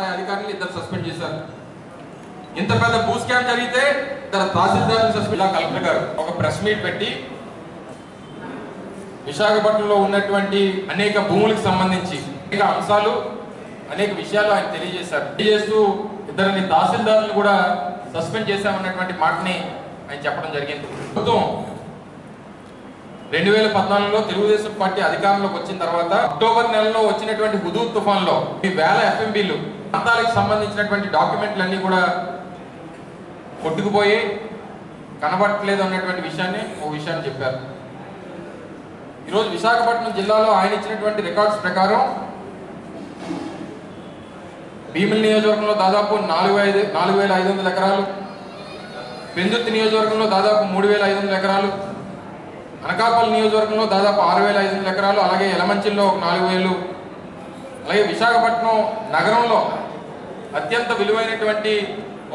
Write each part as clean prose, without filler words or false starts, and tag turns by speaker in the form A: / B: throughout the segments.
A: స్థాయి అధికారులు ఇద్దరు సస్పెండ్ చేశారు. ఇంత పెద్ద భూ స్కామ్ జరిగితే ఇద్దరు తహసీల్దార్లు సస్పెండ్. కలెక్టర్ గారు ఒక ప్రెస్ మీట్ పెట్టి విశాఖపట్నంలో ఉన్నటువంటి అనేక భూములకు సంబంధించి అనేక అంశాలు అనేక విషయాలు ఆయన తెలియజేశారు. తెలియజేస్తూ ఇద్దరిని తహసీల్దారులు కూడా సస్పెండ్ చేశామన్నటువంటి మాటని ఆయన చెప్పడం జరిగింది. ప్రభుత్వం 2014లో తెలుగుదేశం పార్టీ అధికారంలోకి వచ్చిన తర్వాత అక్టోబర్ నెలలో వచ్చినటువంటి హుదూద్ తుఫాన్లో ఈ వేల ఎఫ్ఎంబీలు ప్రాంతాలకు సంబంధించినటువంటి డాక్యుమెంట్లన్నీ కూడా కొట్టుకుపోయి కనబడట్లేదు అన్నటువంటి విషయాన్ని చెప్పారు. ఈరోజు విశాఖపట్నం జిల్లాలో ఆయన ఇచ్చినటువంటి రికార్డ్స్ ప్రకారం భీమిలి నియోజకవర్గంలో దాదాపు 4,500 ఎకరాలు, పెందుర్తి నియోజకవర్గంలో దాదాపు 3,500 ఎకరాలు, అనకాపల్లి నియోజకవర్గంలో దాదాపు 6,500 ఎకరాలు, అలాగే యలమంచిల్లో ఒక 4,000, అలాగే విశాఖపట్నం నగరంలో అత్యంత విలువైనటువంటి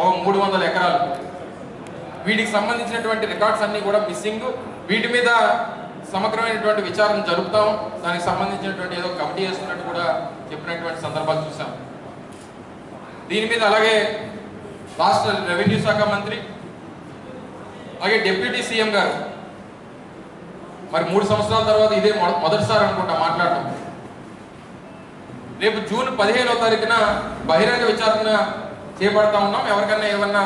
A: ఒక 300 ఎకరాలు. వీటికి సంబంధించినటువంటి రికార్డ్స్ అన్నీ కూడా మిస్సింగ్. వీటి మీద సమగ్రమైనటువంటి విచారణ జరుపుతాం, దానికి సంబంధించినటువంటి ఏదో కమిటీ వేస్తున్నట్టు కూడా చెప్పినటువంటి సందర్భాలు చూసాం. దీని మీద అలాగే రాష్ట్ర రెవెన్యూ శాఖ మంత్రి అలాగే డిప్యూటీ సీఎం గారు మరి 3 సంవత్సరాల తర్వాత ఇదే మొదటిసారి అనుకుంటా మాట్లాడటం. రేపు జూన్ 15వ తారీఖున బహిరంగ విచారణ చేపడతా ఉన్నాం. ఎవరికైనా ఏమన్నా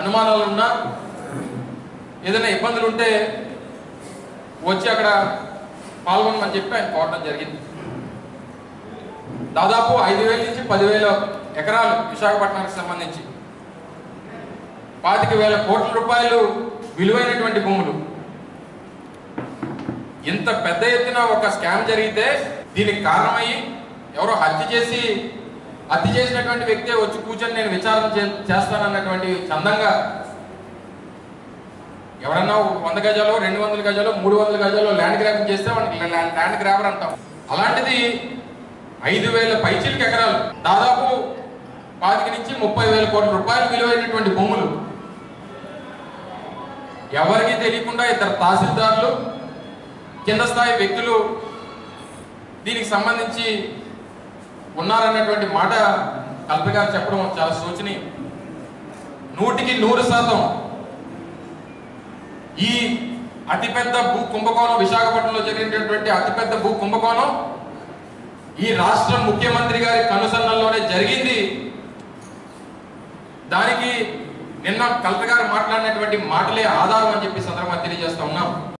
A: అనుమానాలు ఉన్నా ఏదైనా ఇబ్బందులు ఉంటే వచ్చి అక్కడ పాల్గొనమని చెప్పి ఆయన కోరడం జరిగింది. దాదాపు 5,000 నుంచి 10,000 ఎకరాలు విశాఖపట్నానికి సంబంధించి 25,000 కోట్ల రూపాయలు విలువైనటువంటి భూములు. ఇంత పెద్ద ఎత్తున ఒక స్కామ్ జరిగితే దీనికి కారణమయ్యి ఎవరో హత్య చేసినటువంటి వ్యక్తే వచ్చి కూర్చొని నేను విచారణ చేస్తానన్నటువంటి చందంగా ఎవరన్నా 100 గజాలు, 200 గజాలు, 300 గజాలు ల్యాండ్ గ్రాబింగ్ చేస్తే వాడికి ల్యాండ్ గ్రాబర్ అంటాం. అలాంటిది 5,000 పైచిలకు ఎకరాలు, దాదాపు 25 నుంచి 30,000 కోట్ల రూపాయలు విలువైనటువంటి భూములు ఎవరికి తెలియకుండా ఇద్దరు తహసీల్దార్లు, కింద స్థాయి వ్యక్తులు దీనికి సంబంధించి ఉన్నారన్నటువంటి మాట కలెక్టర్ గారు చెప్పడం చాలా శోచనీయం. 100కి 100% ఈ అతిపెద్ద భూ కుంభకోణం, విశాఖపట్నంలో జరిగినటువంటి అతిపెద్ద భూ కుంభకోణం ఈ రాష్ట్ర ముఖ్యమంత్రి గారి కనుసన్నల్లోనే జరిగింది. దానికి నిన్న కలెక్టర్ గారు మాట్లాడినటువంటి మాటలే ఆధారం అని చెప్పి సందర్భంగా తెలియజేస్తా ఉన్నాం.